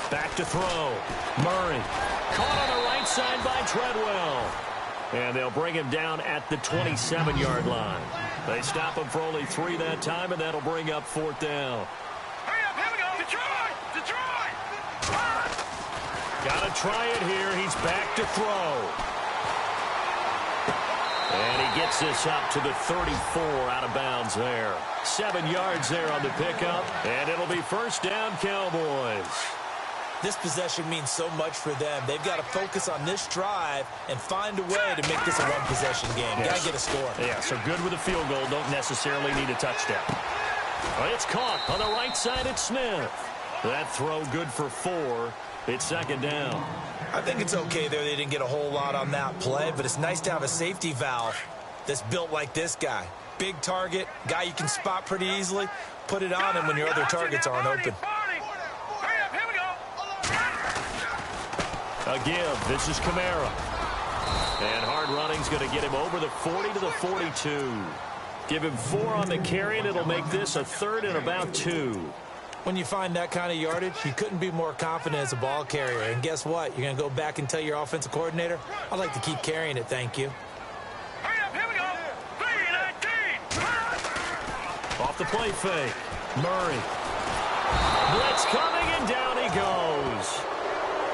B: Back to throw. Murray. Caught on the right side by Treadwell. And they'll bring him down at the 27-yard line. They stop him for only 3 that time, and that'll bring up 4th down.
C: Hurry up, here we go. Detroit! Detroit!
B: Got to try it here. He's back to throw. And he gets this up to the 34 out of bounds there. 7 yards there on the pickup, and it'll be 1st down, Cowboys.
A: This possession means so much for them. They've got to focus on this drive and find a way to make this a one-possession game.
B: Yes.
A: Got to get a score.
B: Yeah, so good with a field goal. Don't necessarily need a touchdown. Well, it's caught on the right side at Smith. That throw good for 4. It's 2nd down.
A: I think it's okay there. They didn't get a whole lot on that play, but it's nice to have a safety valve that's built like this guy. Big target, guy you can spot pretty easily. Put it on him when your other targets aren't open.
B: A give. This is Kamara. And hard running's going to get him over the 40 to the 42. Give him 4 on the carry, and it'll make this a 3rd and about 2.
A: When you find that kind of yardage, you couldn't be more confident as a ball carrier. And guess what? You're going to go back and tell your offensive coordinator, I'd like to keep carrying it, thank you.
C: Hurry up, here we go. 3-19.
B: Off the play fake. Murray. Blitz coming, and down he goes.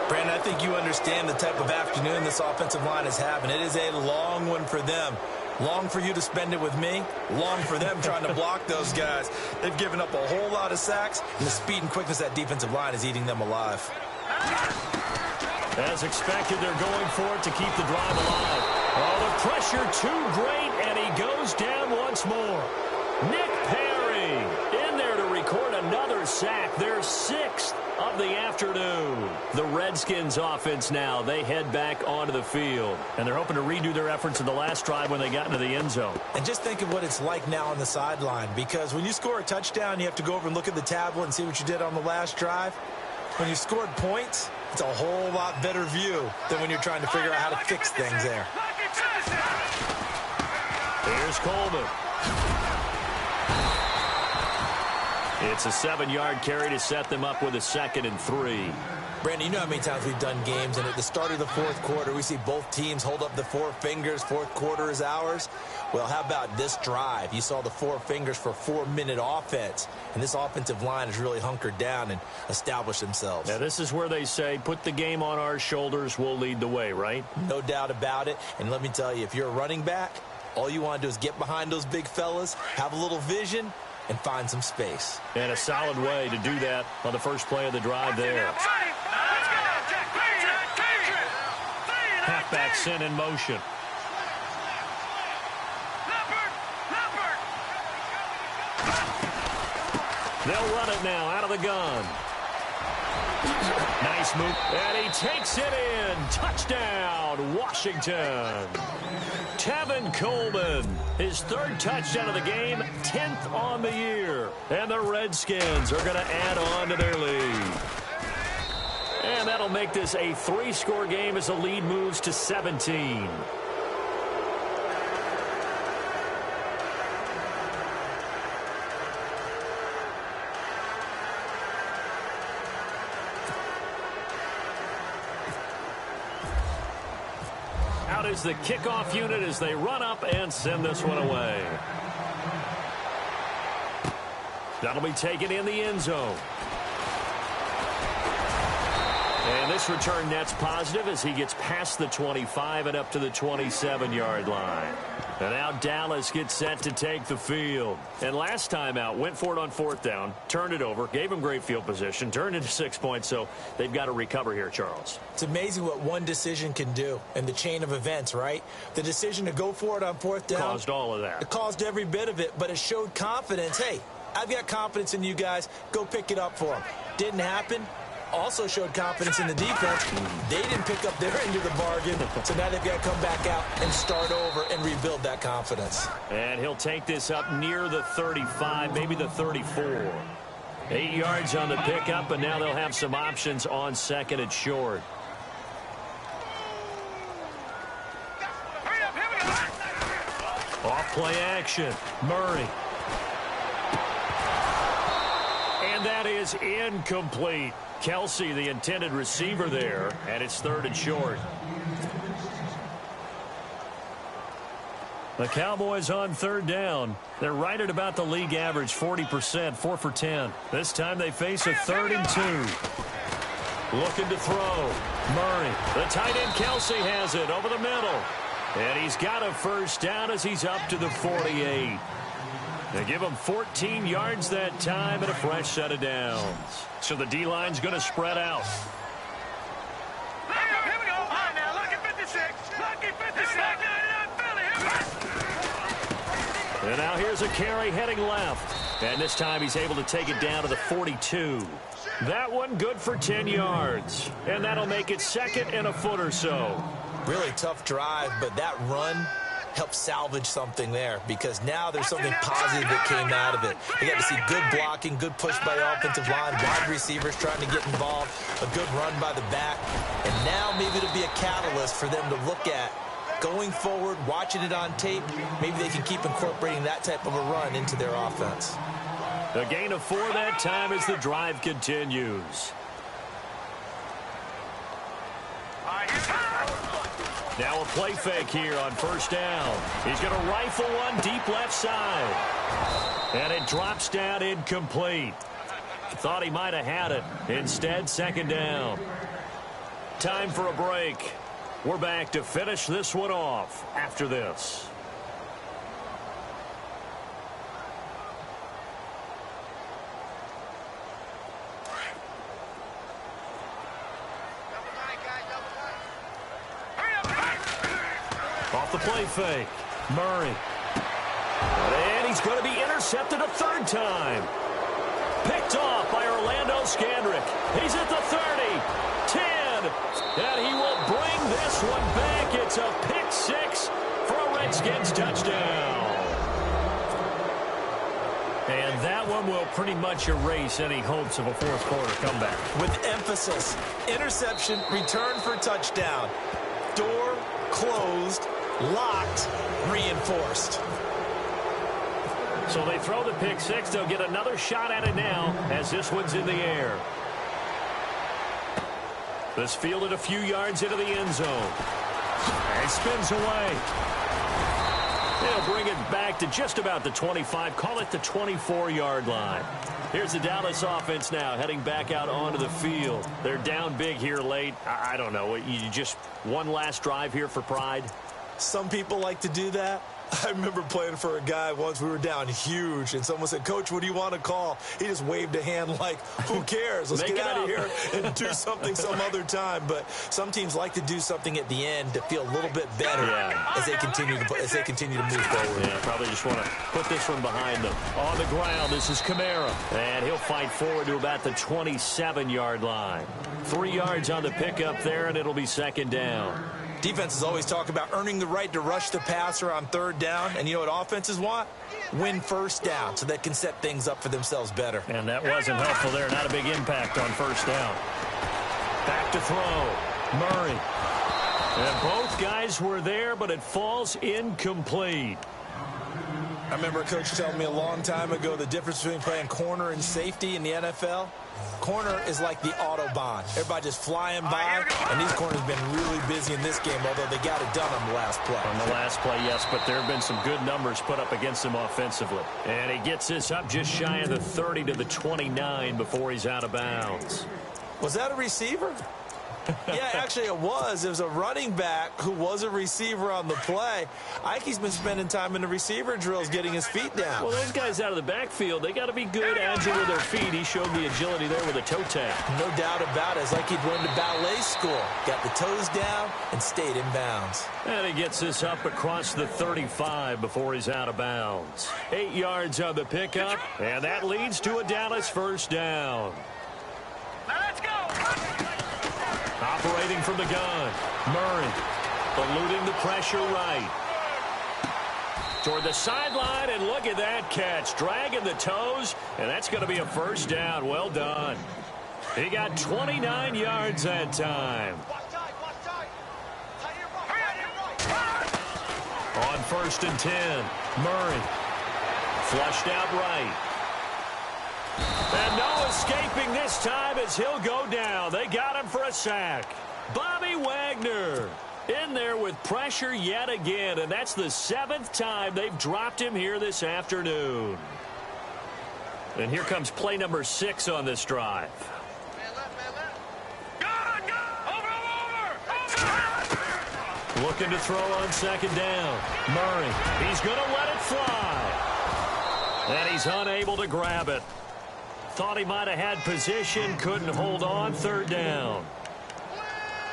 A: Brandon, I think you understand the type of afternoon this offensive line is having. It is a long one for them. Long for you to spend it with me. Long for them trying to block those guys. They've given up a whole lot of sacks, and the speed and quickness of that defensive line is eating them alive.
B: As expected, they're going for it to keep the drive alive. Oh, the pressure too great, and he goes down once more. Nick Perry in there to record another sack. Their 6th of the afternoon. The Redskins offense now. They head back onto the field. And they're hoping to redo their efforts in the last drive when they got into the end zone.
A: And just think of what it's like now on the sideline, because when you score a touchdown, you have to go over and look at the tablet and see what you did on the last drive. When you scored points, it's a whole lot better view than when you're trying to figure out how to fix things there.
B: Here's Coleman. It's a 7-yard carry to set them up with a 2nd and 3.
A: Brandon, you know how many times we've done games, and at the start of the 4th quarter, we see both teams hold up the 4 fingers. 4th quarter is ours. Well, how about this drive? You saw the 4 fingers for 4-minute offense, and this offensive line has really hunkered down and established themselves.
B: Now, this is where they say, put the game on our shoulders, we'll lead the way, right?
A: No doubt about it. And let me tell you, if you're a running back, all you want to do is get behind those big fellas, have a little vision, and find some space.
B: And a solid way to do that on the first play of the drive there. Halfback sent in motion. They'll run it now out of the gun. Nice move. And he takes it in. Touchdown, Washington. Tevin Coleman, his 3rd touchdown of the game, 10th on the year. And the Redskins are going to add on to their lead. And that'll make this a 3-score game as the lead moves to 17. Out is the kickoff unit as they run up and send this one away. That'll be taken in the end zone. And this return net's positive as he gets past the 25 and up to the 27-yard line. And now Dallas gets set to take the field. And last time out, went for it on 4th down, turned it over, gave him great field position, turned into 6 points, so they've got to recover here, Charles.
A: It's amazing what one decision can do in the chain of events, right? The decision to go for it on 4th down
B: caused all of that.
A: It caused every bit of it, but it showed confidence. Hey, I've got confidence in you guys. Go pick it up for them. Didn't happen. also showed confidence in the defense. They didn't pick up their end of the bargain, so now they've got to come back out and start over and rebuild that confidence.
B: And he'll take this up near the 35, maybe the 34. 8 yards on the pickup, and now they'll have some options on second and short. Off play action. Murray. And that is incomplete. Kelsey, the intended receiver there, and it's 3rd and short. The Cowboys on 3rd down. They're right at about the league average, 40%, 4 for 10. This time they face a 3rd and 2. Looking to throw. Murray. The tight end Kelsey has it over the middle. And he's got a 1st down as he's up to the 48. They give him 14 yards that time and a fresh set of downs. So the D-line's going to spread out.
C: Here we go. All right, now, lucky 56. Lucky 56.
B: And now here's a carry heading left. And this time he's able to take it down to the 42. That one good for 10 yards. And that'll make it 2nd and a foot or so.
A: Really tough drive, but that run helped salvage something there because now there's something positive that came out of it. They got to see good blocking, good push by the offensive line, wide receivers trying to get involved, a good run by the back, and now maybe it'll be a catalyst for them to look at going forward, watching it on tape. Maybe they can keep incorporating that type of a run into their offense.
B: The gain of 4 that time as the drive continues. Now a play fake here on 1st down. He's going to rifle one deep left side. And it drops down incomplete. Thought he might have had it. Instead, 2nd down. Time for a break. We're back to finish this one off after this. Off the play fake. Murray. And he's going to be intercepted a 3rd time. Picked off by Orlando Scandrick. He's at the 30, 10, and he will bring this one back. It's a pick 6 for a Redskins touchdown. And that one will pretty much erase any hopes of a 4th quarter comeback.
A: With emphasis, interception, return for touchdown. Door closed, locked, reinforced.
B: So they throw the pick 6. They'll get another shot at it now as this one's in the air. This fielded a few yards into the end zone. And spins away. They'll bring it back to just about the 25. Call it the 24-yard line. Here's the Dallas offense now heading back out onto the field. They're down big here late. I don't know. You just one last drive here for pride?
A: Some people like to do that. I remember playing for a guy once. We were down huge, and someone said, "Coach, what do you want to call?" He just waved a hand like, who cares? Let's get out of here and do something some other time. But some teams like to do something at the end to feel a little bit better as they continue to move forward.
B: Yeah, probably just want to put this one behind them. On the ground, this is Kamara, and he'll fight forward to about the 27-yard line. 3 yards on the pickup there, and it'll be 2nd down.
A: Defenses always talk about earning the right to rush the passer on 3rd down. And you know what offenses want? Win 1st down so they can set things up for themselves better.
B: And that wasn't helpful there. Not a big impact on 1st down. Back to throw. Murray. And both guys were there, but it falls incomplete.
A: I remember a coach telling me a long time ago the difference between playing corner and safety in the NFL. Corner is like the Autobahn. Everybody just flying by, and these corners have been really busy in this game, although they got it done on the last play.
B: On the last play, yes, but there have been some good numbers put up against him offensively. And he gets this up just shy of the 30 to the 29 before he's out of bounds.
A: Was that a receiver? Yeah, actually it was. It was a running back who was a receiver on the play. Ike's been spending time in the receiver drills getting his feet down.
B: Well, those guys out of the backfield, they got to be good, agile with their feet. He showed the agility there with a toe tap.
A: No doubt about it. It's like he'd learned to ballet school. Got the toes down and stayed in bounds.
B: And he gets this up across the 35 before he's out of bounds. 8 yards on the pickup, and that leads to a Dallas 1st down.
C: Now let's go.
B: Operating from the gun. Murray eluding the pressure right. Toward the sideline, and look at that catch. Dragging the toes, and that's going to be a first down. Well done. He got 29 yards that time. On 1st and 10, Murray flushed out right. And no escaping this time as he'll go down. They got him for a sack. Bobby Wagner in there with pressure yet again, and that's the 7th time they've dropped him here this afternoon. And here comes play number 6 on this drive. Looking to throw on 2nd down. Murray, he's going to let it fly. And he's unable to grab it. Thought he might have had position, couldn't hold on. 3rd down.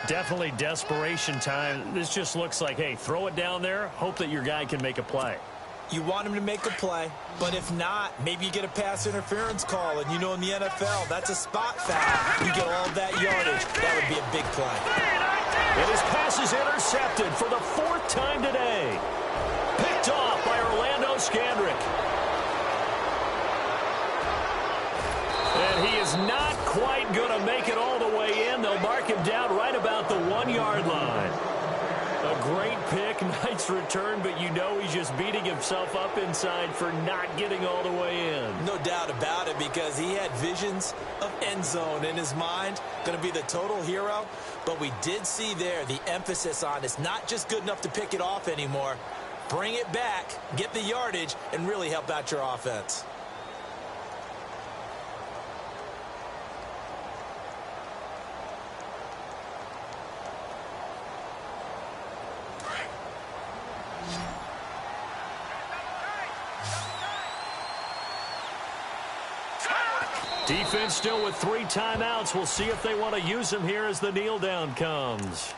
B: Definitely desperation time. This just looks like, hey, throw it down there, hope that your guy can make a play.
A: You want him to make a play, but if not, maybe you get a pass interference call, and you know in the NFL, that's a spot foul. You get all that yardage. That would be a big play.
B: And his pass is intercepted for the 4th time today. Picked off by Orlando Scandrick. And he is not quite going to make it all the way in. They'll mark him down right about the 1-yard line. A great pick, nice return, but you know he's just beating himself up inside for not getting all the way in.
A: No doubt about it, because he had visions of end zone in his mind. Going to be the total hero. But we did see there the emphasis on it's not just good enough to pick it off anymore. Bring it back, get the yardage, and really help out your offense.
B: Defense still with 3 timeouts. We'll see if they want to use them here as the kneel down comes.